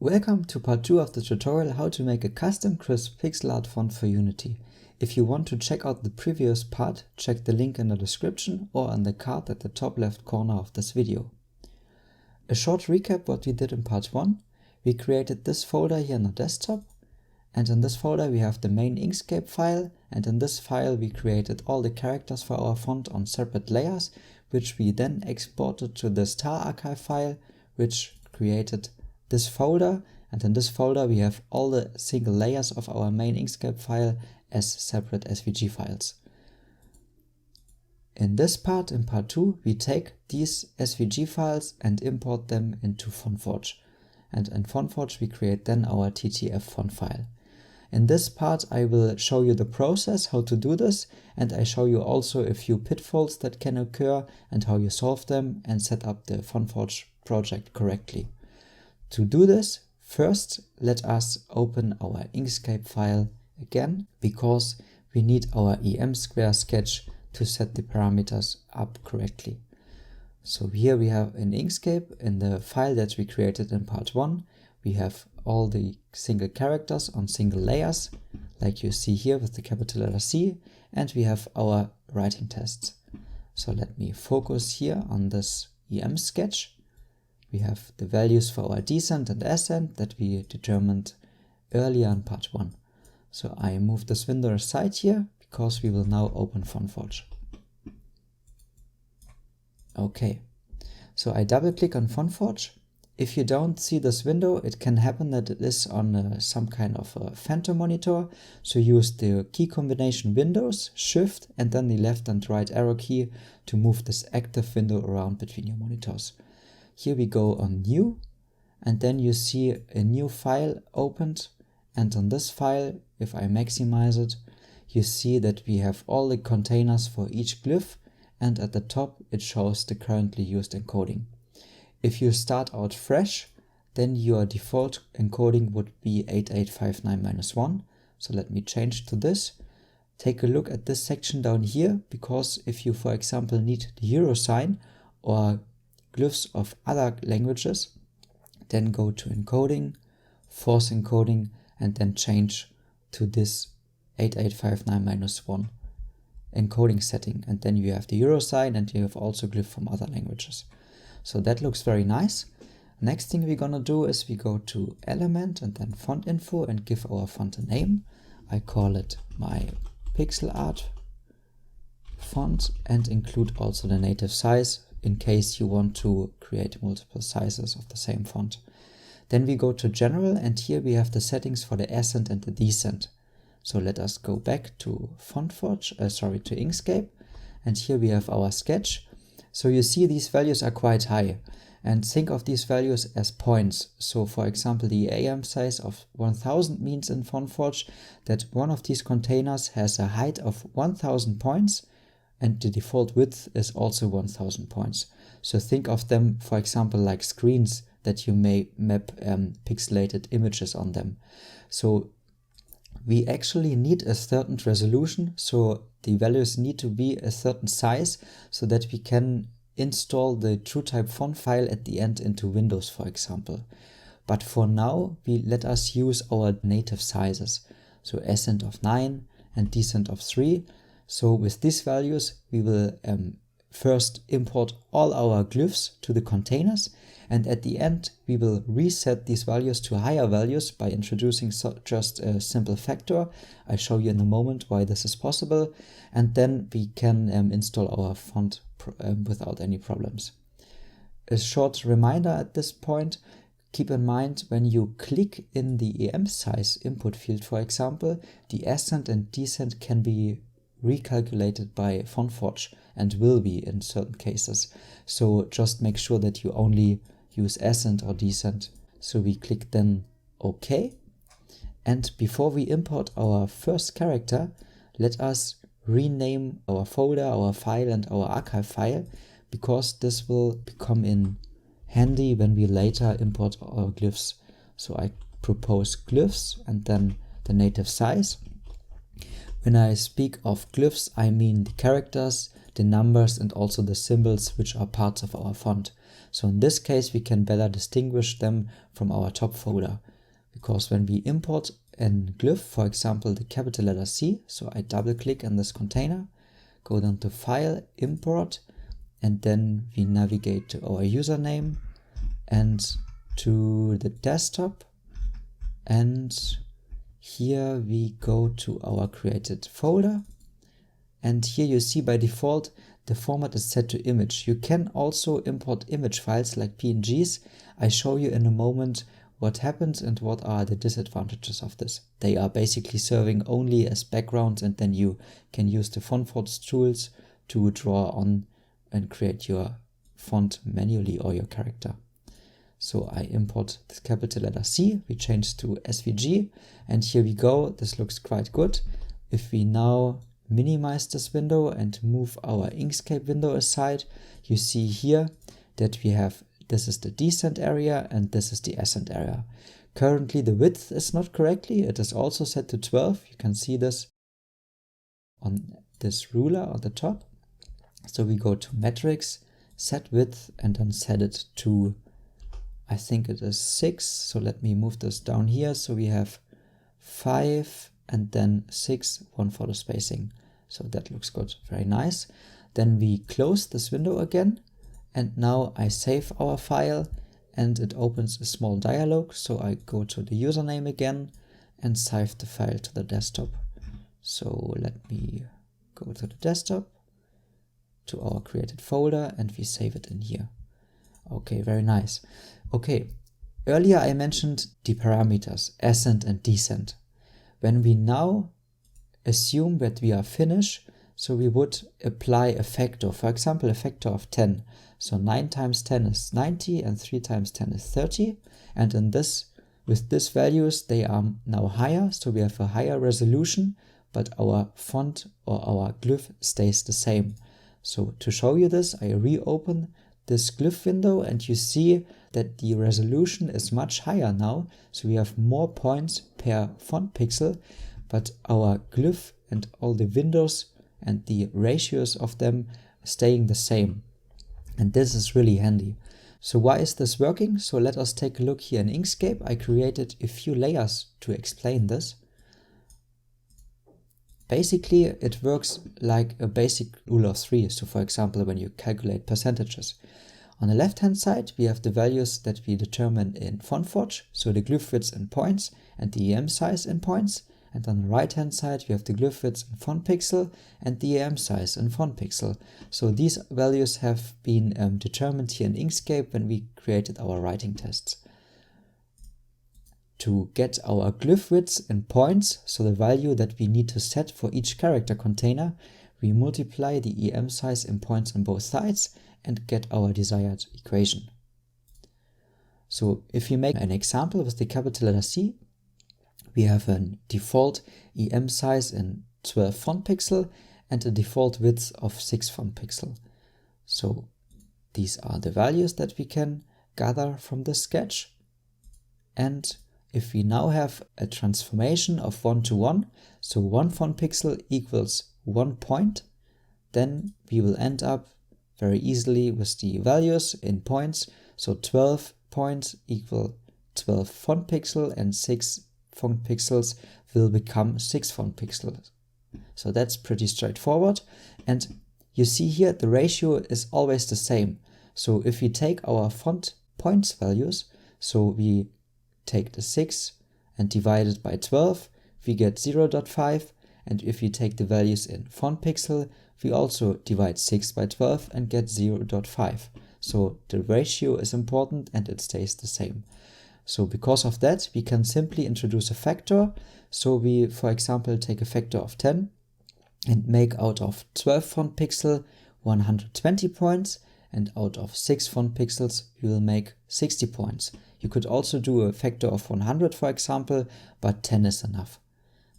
Welcome to part 2 of the tutorial how to make a custom crisp pixel art font for Unity. If you want to check out the previous part, check the link in the description or on the card at the top left corner of this video. A short recap what we did in part 1. We created this folder here on the desktop, and in this folder we have the main Inkscape file, and in this file we created all the characters for our font on separate layers, which we then exported to the star archive file, which created this folder, and in this folder we have all the single layers of our main Inkscape file as separate SVG files. In this part, in part 2, we take these SVG files and import them into FontForge. And in FontForge we create then our TTF font file. In this part I will show you the process how to do this, and I show you also a few pitfalls that can occur and how you solve them and set up the FontForge project correctly. To do this, first let us open our Inkscape file again, because we need our EM square sketch to set the parameters up correctly. So here we have in Inkscape, in the file that we created in part 1, we have all the single characters on single layers, like you see here with the capital letter C, and we have our writing tests. So let me focus here on this EM sketch. We have the values for our descent and ascent that we determined earlier in part 1. So I move this window aside here because we will now open FontForge. Okay, so I double click on FontForge. If you don't see this window, it can happen that it is on some kind of a phantom monitor. So use the key combination Windows, Shift, and then the left and right arrow key to move this active window around between your monitors. Here we go on New, and then you see a new file opened, and on this file, if I maximize it, you see that we have all the containers for each glyph, and at the top it shows the currently used encoding. If you start out fresh, then your default encoding would be 8859-1, so let me change to this. Take a look at this section down here, because if you, for example, need the euro sign or glyphs of other languages, then go to encoding, force encoding, and then change to this 8859-1 encoding setting, and then you have the euro sign and you have also glyph from other languages. So that looks very nice. Next thing we're gonna do is we go to element and then font info and give our font a name. I call it my pixel art font and include also the native size in case you want to create multiple sizes of the same font. Then we go to general, and here we have the settings for the ascent and the descent. So let us go back to FontForge, to Inkscape, and here we have our sketch. So you see these values are quite high, and think of these values as points. So for example, the AM size of 1000 means in FontForge that one of these containers has a height of 1000 points, and the default width is also 1000 points. So think of them, for example, like screens that you may map pixelated images on them. So we actually need a certain resolution, so the values need to be a certain size so that we can install the TrueType font file at the end into Windows, for example. But for now, let us use our native sizes. So ascent of 9 and descent of 3. So with these values, we will first import all our glyphs to the containers, and at the end we will reset these values to higher values by introducing just a simple factor. I show you in a moment why this is possible, and then we can install our font without any problems. A short reminder at this point, keep in mind when you click in the EM size input field, for example, the ascent and descent can be recalculated by FontForge and will be in certain cases. So just make sure that you only use ascent or descent. So we click then OK. And before we import our first character, let us rename our folder, our file and our archive file, because this will become in handy when we later import our glyphs. So I propose glyphs and then the native size. When I speak of glyphs, I mean the characters, the numbers, and also the symbols which are parts of our font. So in this case, we can better distinguish them from our top folder, because when we import a glyph, for example, the capital letter C, so I double click on this container, go down to File, Import, and then we navigate to our username and to the desktop, and here we go to our created folder, and here you see by default the format is set to image. You can also import image files like PNGs. I show you in a moment what happens and what are the disadvantages of this. They are basically serving only as backgrounds, and then you can use the FontForge tools to draw on and create your font manually or your character. So I import the capital letter C, we change to SVG, and here we go. This looks quite good. If we now minimize this window and move our Inkscape window aside, you see here that we have, this is the descent area and this is the ascent area. Currently the width is not correctly, it is also set to 12. You can see this on this ruler on the top. So we go to metrics, set width, and then set it to, I think it is 6. So let me move this down here. So we have 5 and then 6, 1 for the spacing. So that looks good, very nice. Then we close this window again, and now I save our file and it opens a small dialog. So I go to the username again and save the file to the desktop. So let me go to the desktop, to our created folder, and we save it in here. Okay, very nice. Okay, earlier I mentioned the parameters, ascent and descent. When we now assume that we are finished, so we would apply a factor, for example, a factor of 10. So 9 times 10 is 90 and 3 times 10 is 30. And in this, with these values, they are now higher. So we have a higher resolution, but our font or our glyph stays the same. So to show you this, I reopen this glyph window and you see that the resolution is much higher now. So we have more points per font pixel, but our glyph and all the windows and the ratios of them staying the same. And this is really handy. So why is this working? So let us take a look here in Inkscape. I created a few layers to explain this. Basically, it works like a basic rule of 3. So for example, when you calculate percentages. On the left-hand side, we have the values that we determine in FontForge, so the glyph width in points and the EM size in points. And on the right-hand side, we have the glyph width in font pixel and the EM size in font pixel. So these values have been determined here in Inkscape when we created our writing tests. To get our glyph width in points, so the value that we need to set for each character container, we multiply the EM size in points on both sides and get our desired equation. So if you make an example with the capital letter C, we have a default EM size in 12 font pixel and a default width of 6 font pixel. So these are the values that we can gather from the sketch. And if we now have a transformation of 1 to 1, so 1 font pixel equals 1 point, then we will end up very easily with the values in points. So 12 points equal 12 font pixel and 6 font pixels will become 6 font pixels. So that's pretty straightforward. And you see here the ratio is always the same. So if we take our font points values, so we take the 6 and divide it by 12, we get 0.5. And if we take the values in font pixel, we also divide 6 by 12 and get 0.5. So the ratio is important and it stays the same. So because of that, we can simply introduce a factor. So we, for example, take a factor of 10 and make out of 12 font pixel 120 points, and out of 6 font pixels we will make 60 points. You could also do a factor of 100, for example, but 10 is enough.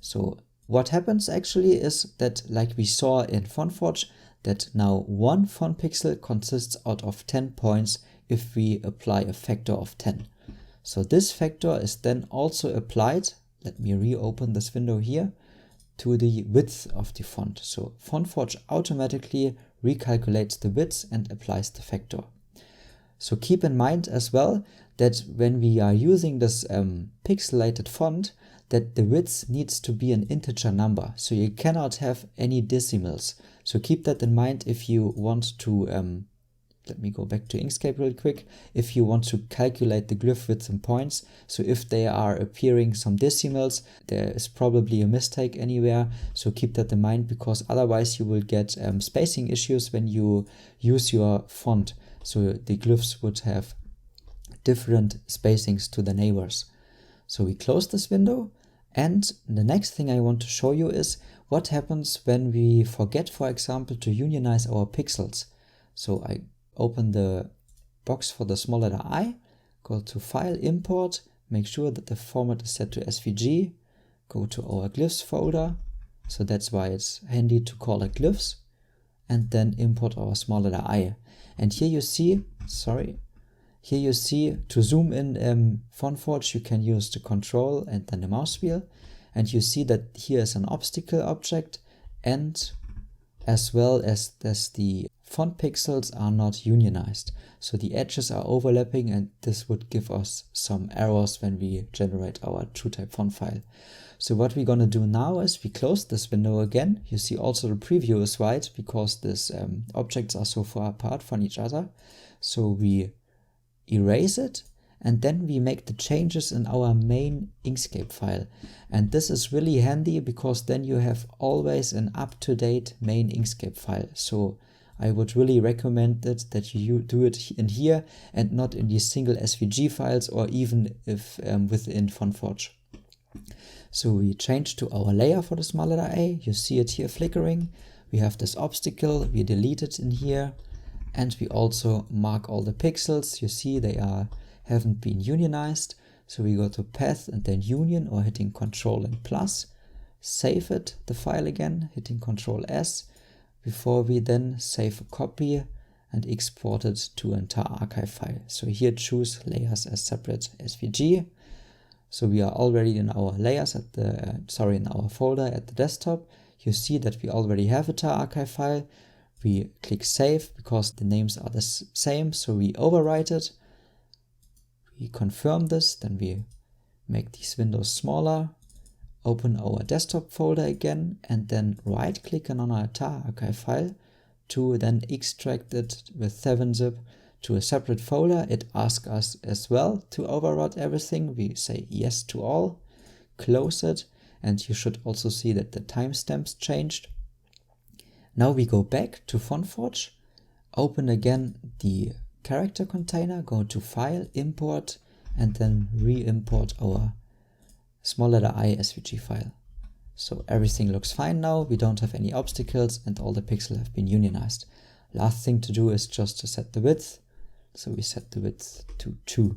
So what happens actually is that, like we saw in FontForge, that now 1 font pixel consists out of 10 points if we apply a factor of 10. So this factor is then also applied, let me reopen this window here, to the width of the font. So FontForge automatically recalculates the width and applies the factor. So keep in mind as well that when we are using this pixelated font, that the width needs to be an integer number. So you cannot have any decimals. So keep that in mind if you want to, let me go back to Inkscape real quick, if you want to calculate the glyph width in points. So if they are appearing some decimals, there is probably a mistake anywhere. So keep that in mind, because otherwise you will get spacing issues when you use your font. So the glyphs would have different spacings to the neighbors. So we close this window, and the next thing I want to show you is what happens when we forget, for example, to unionize our pixels. So I open the box for the small letter I, go to File, Import, make sure that the format is set to SVG, go to our Glyphs folder, so that's why it's handy to call it Glyphs, and then import our small letter I. And here you see, here you see to zoom in FontForge, you can use the control and then the mouse wheel. And you see that here is an obstacle object, and as well as the font pixels are not unionized. So the edges are overlapping, and this would give us some errors when we generate our TrueType font file. So what we're going to do now is we close this window again. You see also the preview is white because these objects are so far apart from each other. So we erase it, and then we make the changes in our main Inkscape file. And this is really handy because then you have always an up-to-date main Inkscape file. So I would really recommend that you do it in here and not in these single SVG files, or even if within FontForge. So we change to our layer for the small letter A. You see it here flickering. We have this obstacle, we delete it in here, and we also mark all the pixels. You see they haven't been unionized. So we go to Path and then Union, or hitting Ctrl and plus. Save it, the file again, hitting Ctrl S, before we then save a copy and export it to an entire archive file. So here choose layers as separate SVG. So we are already in our layers at the, in our folder at the desktop. You see that we already have a tar archive file. We click save because the names are the same, so we overwrite it. We confirm this, then we make these windows smaller, open our desktop folder again, and then right click on our tar archive file to then extract it with 7-zip to a separate folder. It asks us as well to overwrite everything. We say yes to all, close it, and you should also see that the timestamps changed. Now we go back to FontForge, open again the character container, go to File, Import, and then re-import our small letter I SVG file. So everything looks fine now, we don't have any obstacles, and all the pixels have been unionized. Last thing to do is just to set the width. So we set the width to 2.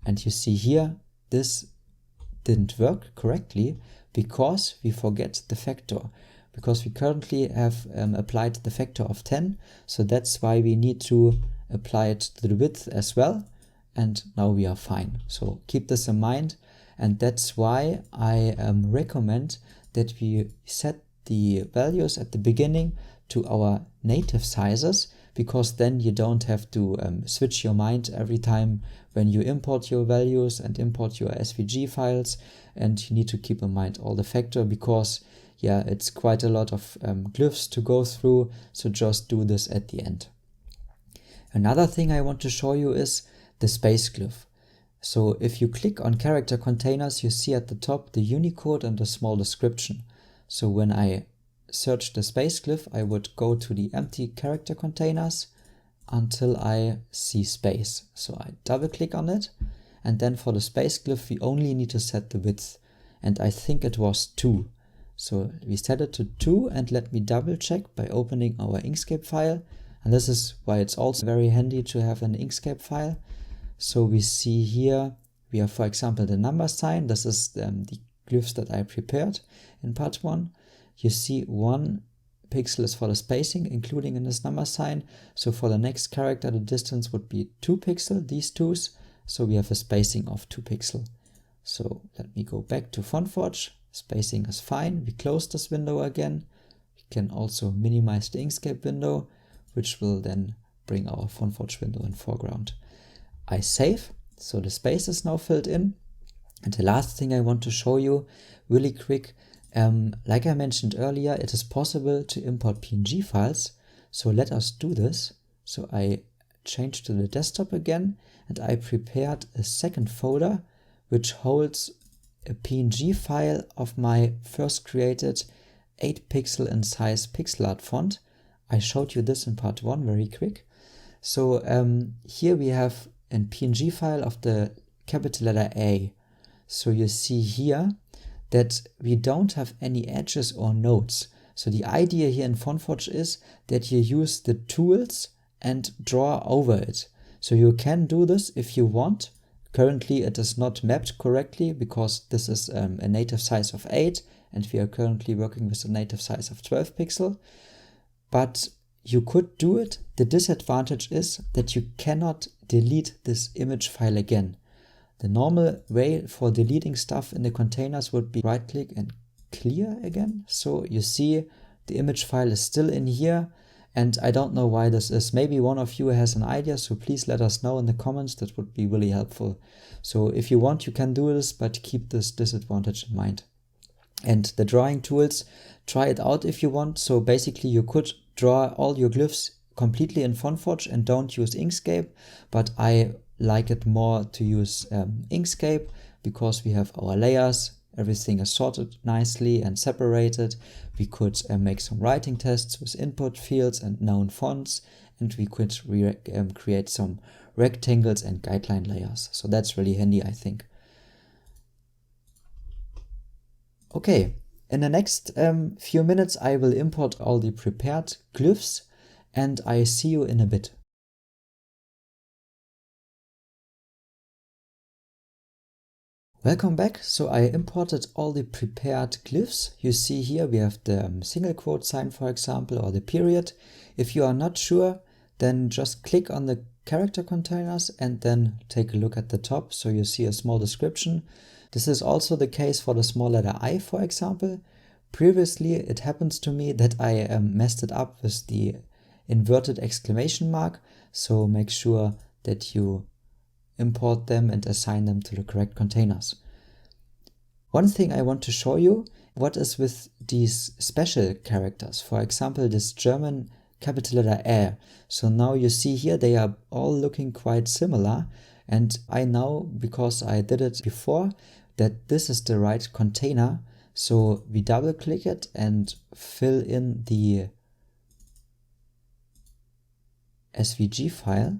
And you see here, this didn't work correctly because we forget the factor. Because we currently have applied the factor of 10, so that's why we need to apply it to the width as well, and now we are fine. So keep this in mind, and that's why I recommend that we set the values at the beginning to our native sizes, because then you don't have to switch your mind every time when you import your values and import your SVG files, and you need to keep in mind all the factor, because yeah, it's quite a lot of glyphs to go through, so just do this at the end. Another thing I want to show you is the space glyph. So if you click on character containers, you see at the top the Unicode and the small description. So when I search the space glyph, I would go to the empty character containers until I see space. So I double click on it, and then for the space glyph we only need to set the width, and I think it was 2. So we set it to 2, and let me double check by opening our Inkscape file. And this is why it's also very handy to have an Inkscape file. So we see here, we have, for example, the number sign. This is the glyphs that I prepared in part 1. You see 1 pixel is for the spacing, including in this number sign. So for the next character, the distance would be 2 pixels, these 2s. So we have a spacing of 2 pixels. So let me go back to FontForge. Spacing is fine. We close this window again. We can also minimize the Inkscape window, which will then bring our FontForge window in foreground. I save, so the space is now filled in. And the last thing I want to show you really quick, like I mentioned earlier, it is possible to import PNG files. So let us do this. So I change to the desktop again, and I prepared a second folder which holds a PNG file of my first created 8 pixel in size pixel art font. I showed you this in part 1 very quick. So here we have a PNG file of the capital letter A. So you see here that we don't have any edges or nodes. So the idea here in FontForge is that you use the tools and draw over it. So you can do this if you want. Currently it is not mapped correctly because this is a native size of 8 and we are currently working with a native size of 12 pixel. But you could do it. The disadvantage is that you cannot delete this image file again. The normal way for deleting stuff in the containers would be right click and clear again. So you see the image file is still in here, and I don't know why this is. Maybe one of you has an idea, so please let us know in the comments. That would be really helpful. So if you want, you can do this, but keep this disadvantage in mind. And the drawing tools, try it out if you want. So basically you could draw all your glyphs completely in FontForge and don't use Inkscape, but I like it more to use Inkscape because we have our layers, everything is sorted nicely and separated. We could make some writing tests with input fields and known fonts, and we could create some rectangles and guideline layers. So that's really handy, I think. Okay, in the next few minutes I will import all the prepared glyphs, and I see you in a bit. Welcome back. So I imported all the prepared glyphs. You see here we have the single quote sign, for example, or the period. If you are not sure, then just click on the character containers and then take a look at the top. So you see a small description. This is also the case for the small letter I, for example. Previously, it happens to me that I messed it up with the inverted exclamation mark. So make sure that you import them and assign them to the correct containers. One thing I want to show you, what is with these special characters. For example, this German capital letter Ä. So now you see here they are all looking quite similar, and I know, because I did it before, that this is the right container. So we double click it and fill in the SVG file.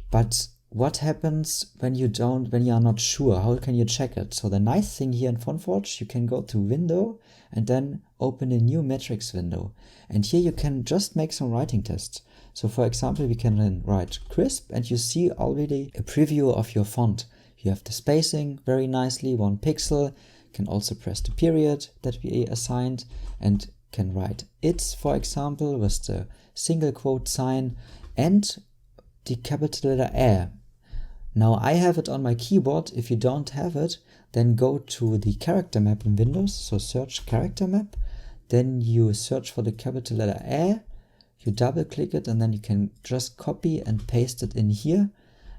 But what happens when you are not sure? How can you check it? So the nice thing here in FontForge, you can go to Window and then open a new metrics window. And here you can just make some writing tests. So for example, we can then write crisp, and you see already a preview of your font. You have the spacing very nicely, 1 pixel. You can also press the period that we assigned and can write it's, for example, with the single quote sign and the capital letter Ä. Now I have it on my keyboard. If you don't have it, then go to the character map in Windows. So search character map. Then you search for the capital letter Ä. You double click it and then you can just copy and paste it in here.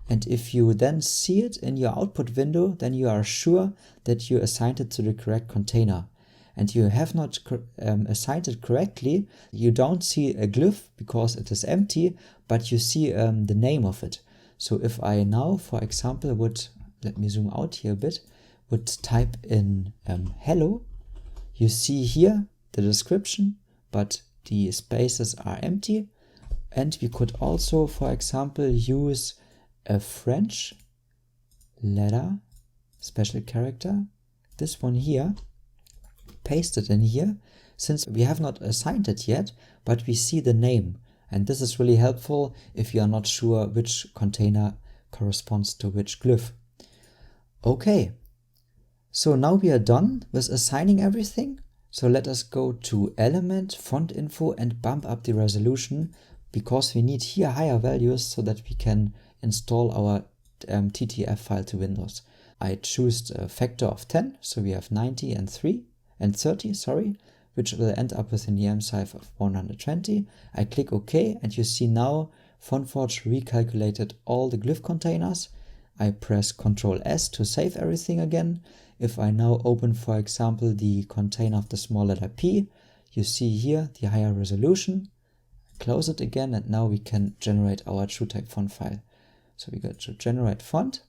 And if you then see it in your output window, then you are sure that you assigned it to the correct container. And you have not assigned it correctly, you don't see a glyph because it is empty, but you see the name of it. So if I now, for example, would, let me zoom out here a bit, would type in hello, you see here the description, but the spaces are empty. And we could also, for example, use a French letter, special character, this one here, paste it in here, since we have not assigned it yet, but we see the name. And this is really helpful if you are not sure which container corresponds to which glyph. Okay, so now we are done with assigning everything. So let us go to Element, Font Info, and bump up the resolution, because we need here higher values so that we can install our TTF file to Windows. I choose a factor of 10, so we have 90 and 30, which will end up with an EM size of 120. I click OK, and you see now FontForge recalculated all the glyph containers. I press Ctrl S to save everything again. If I now open, for example, the container of the small letter P, you see here the higher resolution. Close it again, and now we can generate our TrueType font file. So we go to Generate Font,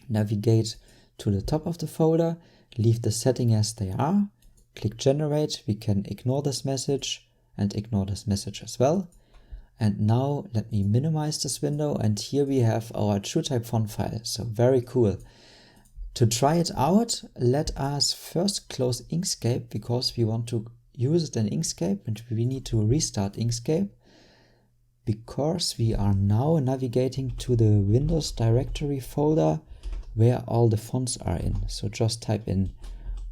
navigate to the top of the folder, leave the setting as they are, click Generate. We can ignore this message and ignore this message as well. And now let me minimize this window, and here we have our TrueType font file. So very cool. To try it out, let us first close Inkscape, because we want to use it in Inkscape and we need to restart Inkscape, because we are now navigating to the Windows directory folder where all the fonts are in. So just type in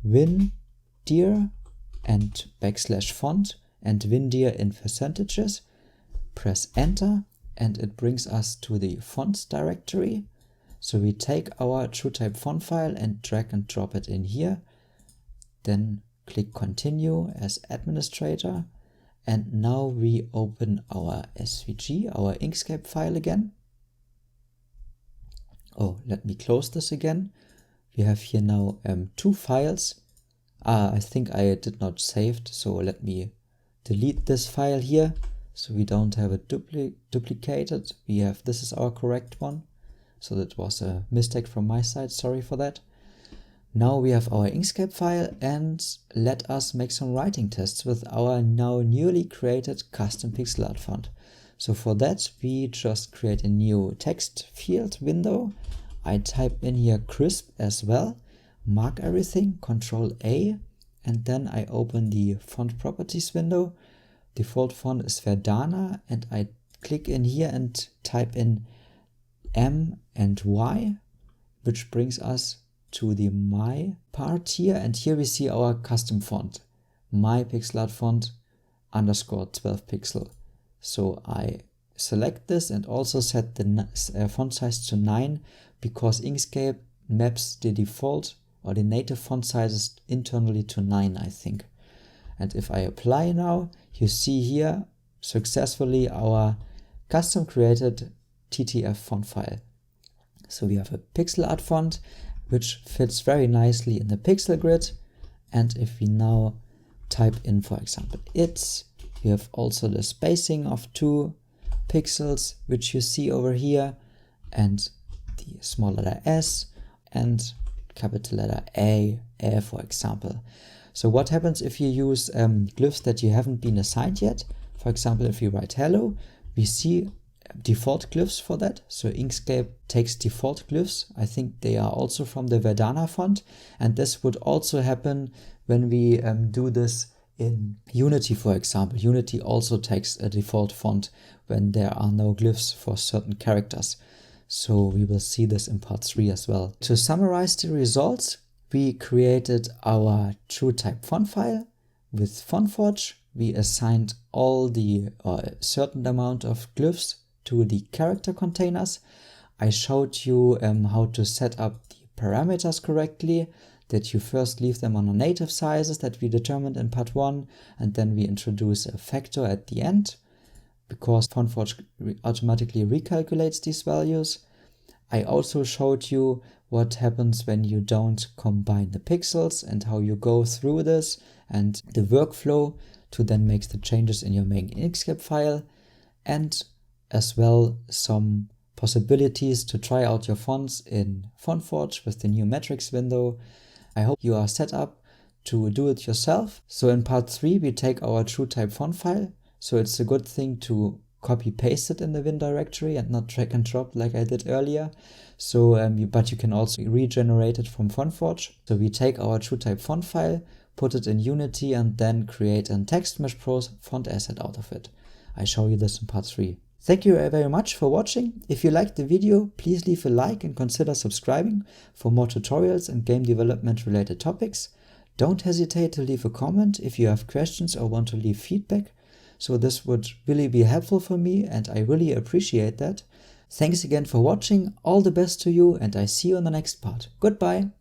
WinDir and \font and WinDir in percentages. Press enter and it brings us to the fonts directory. So we take our TrueType font file and drag and drop it in here. Then click continue as administrator. And now we open our SVG, our Inkscape file again. Oh, let me close this again. We have here now 2 files. I think I did not save it, so let me delete this file here. So we don't have it duplicated. We have, this is our correct one. So that was a mistake from my side, sorry for that. Now we have our Inkscape file, and let us make some writing tests with our now newly created custom pixel art font. So for that we just create a new text field window. I type in here crisp as well, mark everything, Ctrl A, and then I open the font properties window. Default font is Verdana, and I click in here and type in M and Y, which brings us to the My part here, and here we see our custom font, My Pixel Art Font _12 pixel. So I select this and also set the font size to 9, because Inkscape maps the default or the native font sizes internally to 9, I think. And if I apply now, you see here successfully our custom created TTF font file. So we have a pixel art font which fits very nicely in the pixel grid. And if we now type in, for example, we have also the spacing of 2 pixels, which you see over here, and the small letter S and capital letter A, for example. So what happens if you use glyphs that you haven't been assigned yet? For example, if you write hello, we see default glyphs for that. So Inkscape takes default glyphs. I think they are also from the Verdana font. And this would also happen when we do this in Unity, for example. Unity also takes a default font when there are no glyphs for certain characters. So we will see this in part 3 as well. To summarize the results, we created our TrueType font file with FontForge. We assigned all the certain amount of glyphs to the character containers. I showed you how to set up the parameters correctly, that you first leave them on the native sizes that we determined in part 1, and then we introduce a factor at the end, because FontForge automatically recalculates these values. I also showed you what happens when you don't combine the pixels and how you go through this and the workflow to then make the changes in your main Inkscape file, and as well some possibilities to try out your fonts in FontForge with the new metrics window. I hope you are set up to do it yourself. So in part 3 we take our TrueType font file. So it's a good thing to copy paste it in the Win directory and not drag and drop like I did earlier. So but you can also regenerate it from FontForge. So we take our TrueType font file, put it in Unity, and then create a TextMeshPro font asset out of it. I show you this in part 3. Thank you very much for watching. If you liked the video, please leave a like and consider subscribing for more tutorials and game development related topics. Don't hesitate to leave a comment if you have questions or want to leave feedback. So this would really be helpful for me, and I really appreciate that. Thanks again for watching, all the best to you, and I see you in the next part. Goodbye!